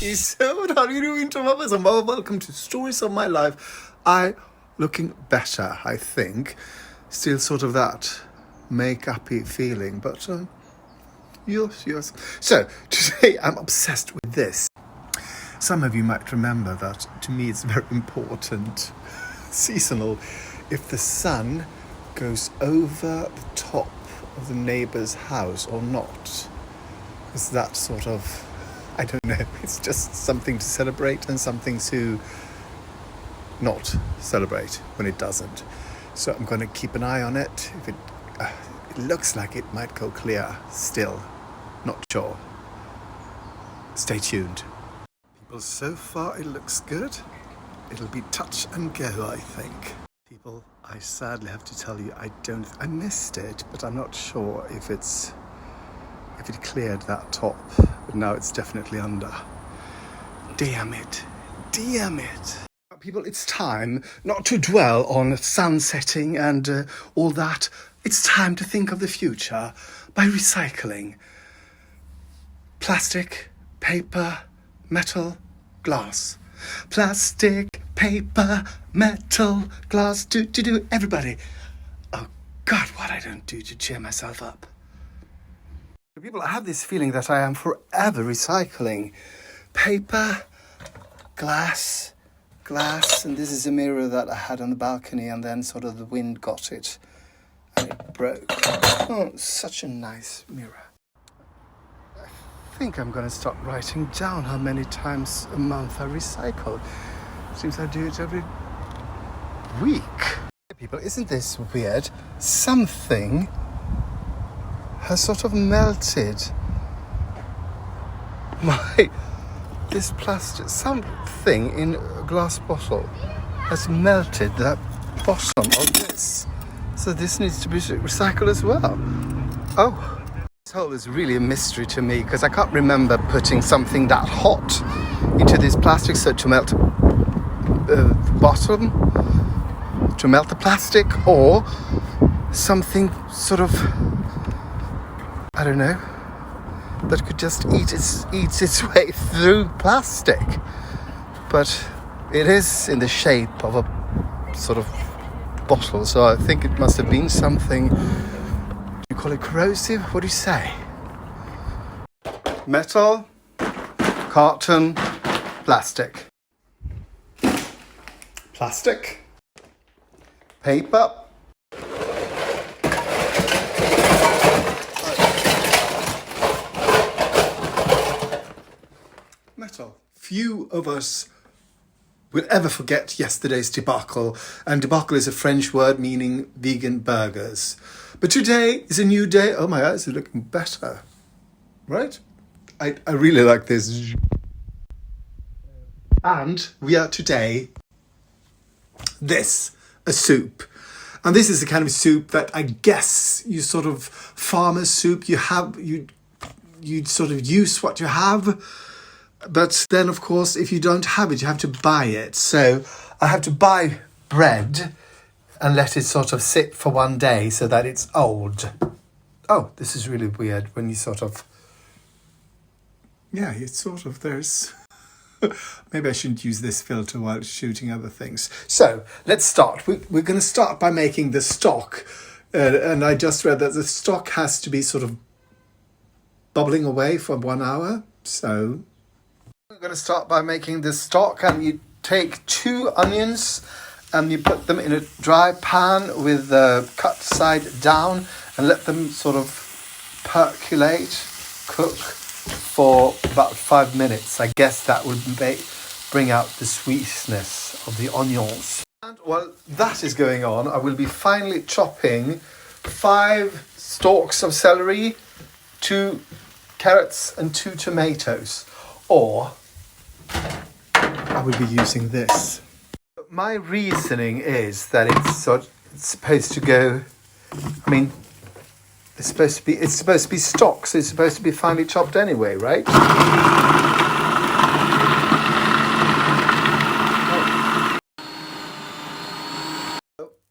So, what are you doing to mothers? And welcome to Stories of My Life. Looking better, I think. Still sort of that make-uppy feeling, but yes. So, today I'm obsessed with this. Some of you might remember that to me it's very important, seasonal, if the sun goes over the top of the neighbour's house or not. Is that sort of, I don't know, it's just something to celebrate and something to not celebrate when it doesn't. So I'm going to keep an eye on it. If it looks like it might go clear still, not sure. Stay tuned. People, so far it looks good. It'll be touch and go, I think. People, I sadly have to tell you, I missed it, but I'm not sure if it cleared that top, but now it's definitely under. Damn it. People, it's time not to dwell on sun setting and all that. It's time to think of the future by recycling. Plastic, paper, metal, glass. Plastic, paper, metal, glass. Do, everybody. Oh God, what I don't do to cheer myself up. People, I have this feeling that I am forever recycling. Paper, glass, and this is a mirror that I had on the balcony and then sort of the wind got it and it broke. Oh, such a nice mirror. I think I'm going to start writing down how many times a month I recycle. Seems I do it every week. People, isn't this weird? Something has sort of melted this plastic, something in a glass bottle has melted that bottom of this. So this needs to be recycled as well. Oh, this whole is really a mystery to me because I can't remember putting something that hot into this plastic so to melt the bottom, to melt the plastic, or something sort of, I don't know, that could just eats its way through plastic. But it is in the shape of a sort of bottle, so I think it must have been something, do you call it corrosive? What do you say? Metal, carton, plastic. Plastic, paper, metal. Few of us will ever forget yesterday's debacle, and debacle is a French word meaning vegan burgers. But today is a new day. Oh, my eyes are looking better, right? I really like this. And we are today a soup. And this is the kind of soup that I guess you sort of farmer soup. You sort of use what you have. But then, of course, if you don't have it, you have to buy it. So I have to buy bread and let it sort of sit for one day so that it's old. Oh, this is really weird when you sort of... Yeah, it's sort of, there's... Maybe I shouldn't use this filter while shooting other things. So let's start. We're going to start by making the stock. And I just read that the stock has to be sort of bubbling away for 1 hour. So... We're going to start by making this stock, and you take 2 onions and you put them in a dry pan with the cut side down and let them sort of percolate, cook for about 5 minutes. I guess that would bring out the sweetness of the onions. And while that is going on, I will be finally chopping 5 stalks of celery, 2 carrots and 2 tomatoes. Or I will be using this. My reasoning is that it's supposed to go, I mean, it's supposed to be stock, so it's supposed to be finely chopped anyway, right?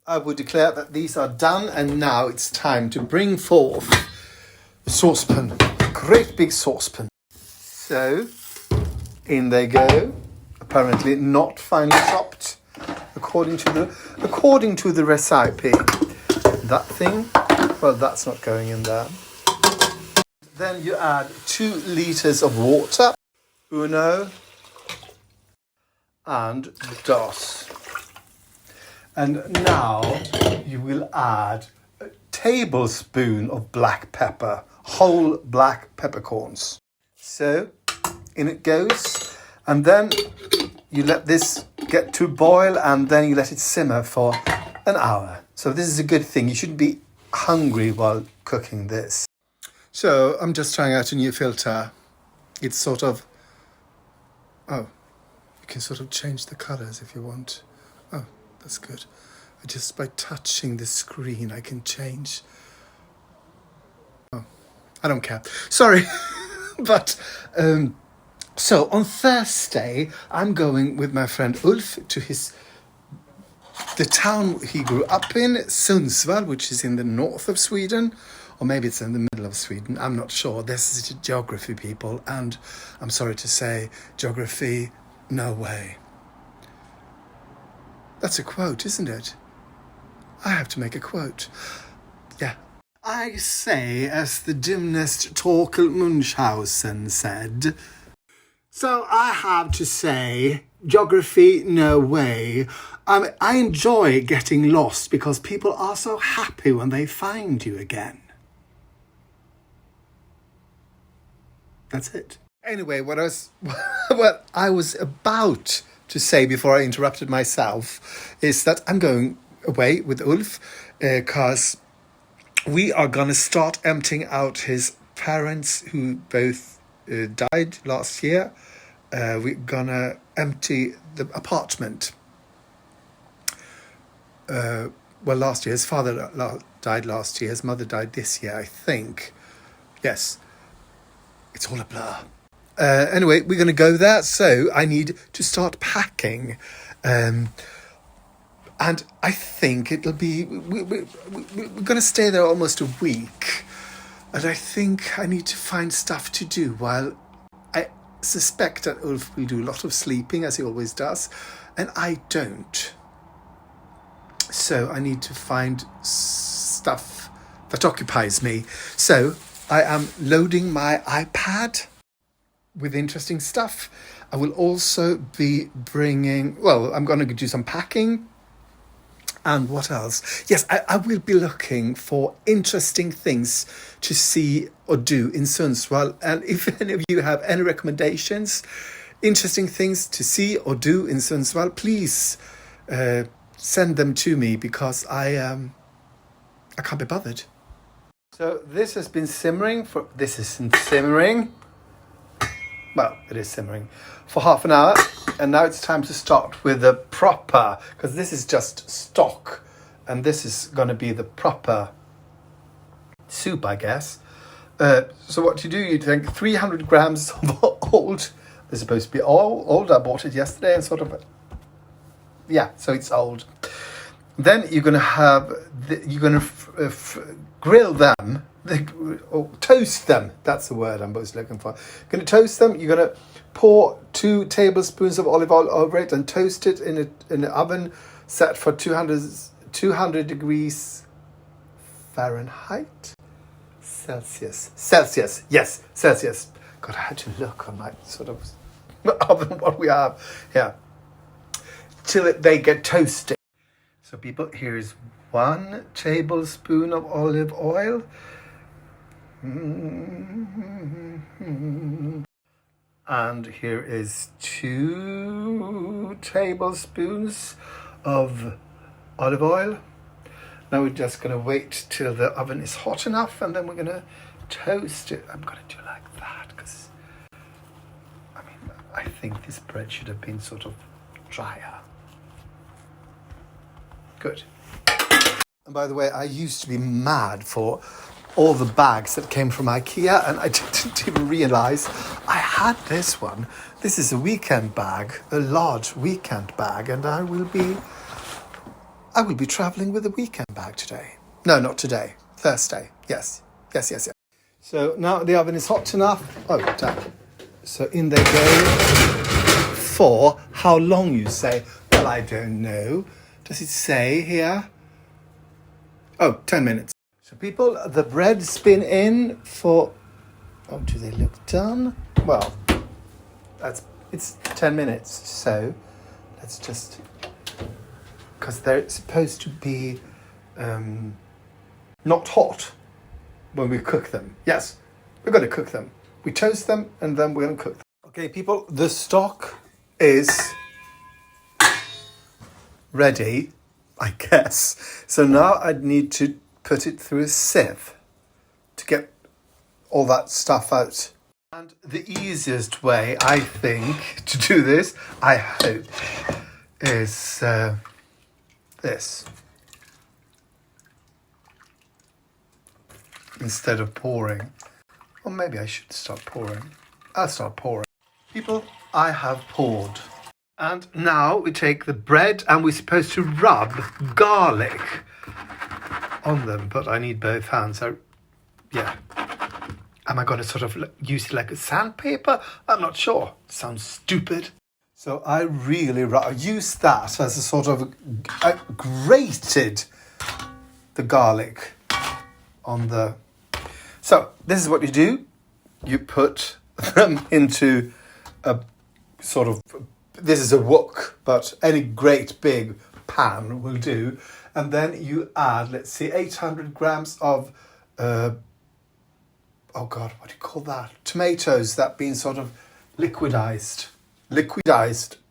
I would declare that these are done, and now it's time to bring forth the saucepan, a great big saucepan. So In they go. Apparently not finely chopped, according to the recipe. That thing, well, that's not going in there. Then you add 2 liters of water. Uno and dos. And now you will add a tablespoon of black pepper, whole black peppercorns. So in it goes, and then you let this get to boil, and then you let it simmer for an hour. So this is a good thing. You shouldn't be hungry while cooking this. So I'm just trying out a new filter. It's sort of, you can sort of change the colours if you want. Oh, that's good. Just by touching the screen, I can change. Oh, I don't care. Sorry. But, so on Thursday, I'm going with my friend Ulf to the town he grew up in, Sundsvall, which is in the north of Sweden, or maybe it's in the middle of Sweden. I'm not sure. This is geography, people, and I'm sorry to say, geography, no way. That's a quote, isn't it? I have to make a quote. Yeah. I say, as the gymnast Torkel Munchausen said. So I have to say, geography, no way. I enjoy getting lost because people are so happy when they find you again. That's it. Anyway, what I was about to say before I interrupted myself is that I'm going away with Ulf because we are going to start emptying out his parents who both died last year. We're going to empty the apartment. Last year. His father died last year. His mother died this year, I think. Yes. It's all a blur. Anyway, we're going to go there. So I need to start packing. And I think it'll be... We're going to stay there almost a week. And I think I need to find stuff to do while I suspect that Ulf will do a lot of sleeping, as he always does. And I don't. So I need to find stuff that occupies me. So I am loading my iPad with interesting stuff. I will also be bringing... I'm going to do some packing. And what else? Yes, I will be looking for interesting things to see or do in Sundsvall. And if any of you have any recommendations, interesting things to see or do in Sundsvall, please send them to me because I can't be bothered. So this has been simmering for... This isn't simmering. Well, it is simmering for half an hour. And now it's time to start with the proper, because this is just stock. And this is going to be the proper soup, I guess. So what you do, you take 300 grams of old. They're supposed to be old. I bought it yesterday and sort of... Yeah, so it's old. Then you're going to have... grill them. Or toast them. That's the word I'm most looking for. You're going to toast them. You're going to pour 2 tablespoons of olive oil over it and toast it in an oven set for 200 degrees Fahrenheit? Celsius. Yes, Celsius. God, I had to look on my sort of oven what we have. Yeah. Till they get toasted. So people, here's 1 tablespoon of olive oil. And here is 2 tablespoons of olive oil. Now we're just going to wait till the oven is hot enough and then we're going to toast it. I'm going to do like that because, I think this bread should have been sort of drier. Good. And by the way, I used to be mad for all the bags that came from IKEA, and I didn't even realise I had this one. This is a weekend bag, a large weekend bag, and I will be travelling with a weekend bag today. No, not today. Thursday. Yes. So now the oven is hot enough. Oh, damn. So in they go. for how long you say. Well, I don't know. Does it say here? Oh, 10 minutes. So people, the bread's been in for, oh, do they look done? Well, it's 10 minutes. So let's just, because they're supposed to be not hot when we cook them. Yes, we're going to cook them. We toast them and then we're going to cook them. Okay, people, the stock is ready, I guess. So now I'd need to put it through a sieve to get all that stuff out. And the easiest way, I think, to do this, I hope, is this. Instead of pouring. Or maybe I should start pouring. I'll start pouring. People, I have poured. And now we take the bread and we're supposed to rub garlic on them. But I need both hands. So, yeah. Am I going to sort of use it like a sandpaper? I'm not sure. Sounds stupid. So I really use that as a sort of grated the garlic on the... So this is what you do. You put them into a sort of... This is a wok, but any great big pan will do. And then you add, let's see, 800 grams of... oh God, what do you call that? Tomatoes that been sort of liquidized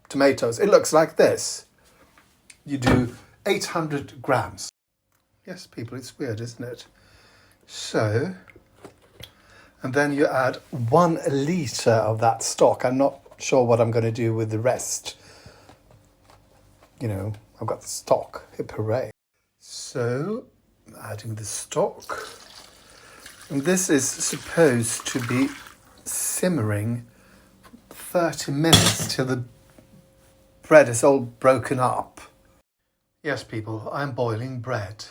tomatoes. It looks like this. You do 800 grams. Yes, people, it's weird, isn't it? So, and then you add 1 litre of that stock. I'm not sure what I'm going to do with the rest. You know, I've got the stock. Hip hooray. So, adding the stock. And this is supposed to be simmering for 30 minutes till the bread is all broken up. Yes, people, I'm boiling bread.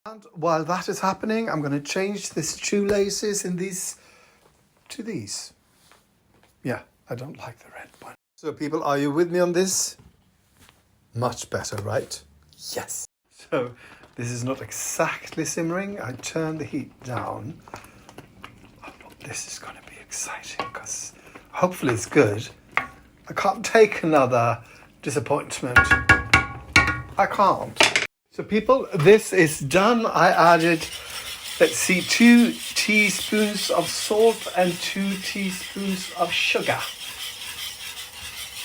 And while that is happening, I'm going to change this shoelaces in these to these. Yeah, I don't like the red one. So people, are you with me on this? Much better, right? Yes. So this is not exactly simmering. I turn the heat down. Oh, this is going to be exciting because hopefully it's good. I can't take another disappointment. I can't. So people, this is done. I added, let's see, 2 teaspoons of salt and 2 teaspoons of sugar.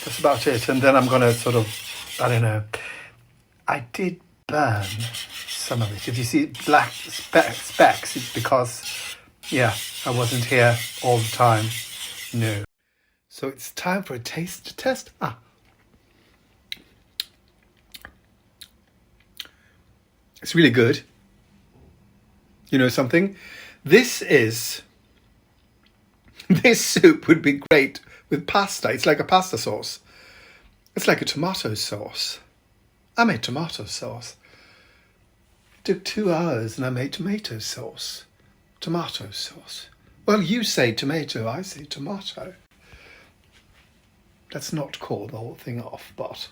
That's about it. And then I'm going to sort of, I don't know. I did burn some of it. If you see black specks, it's because, yeah, I wasn't here all the time. No. So it's time for a taste test. It's really good. You know something? This soup would be great with pasta. It's like a pasta sauce. It's like a tomato sauce. I made tomato sauce. It took 2 hours and I made tomato sauce. Tomato sauce. Well, you say tomato, I say tomato. Let's not call the whole thing off, but...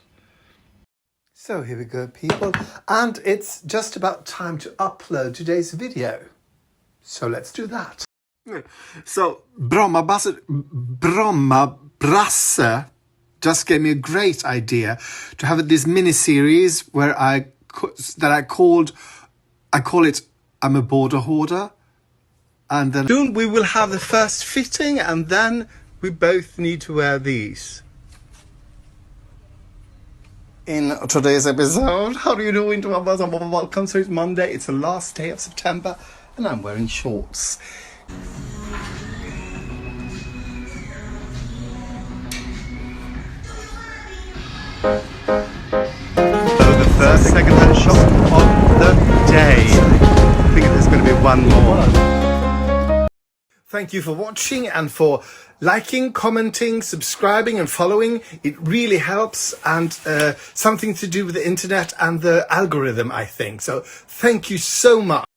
So here we go, people. And it's just about time to upload today's video. So let's do that. So Bromma Brasse just gave me a great idea to have this mini series where I call it I'm a Boarder Hoarder. And then soon we will have the first fitting and then we both need to wear these. In today's episode, how do you do? Welcome. So it's Monday, it's the last day of September and I'm wearing shorts. So the first second-hand shop of the day. I think there's going to be one more. Thank you for watching and for liking, commenting, subscribing and following. It really helps, and something to do with the internet and the algorithm, I think. So thank you so much.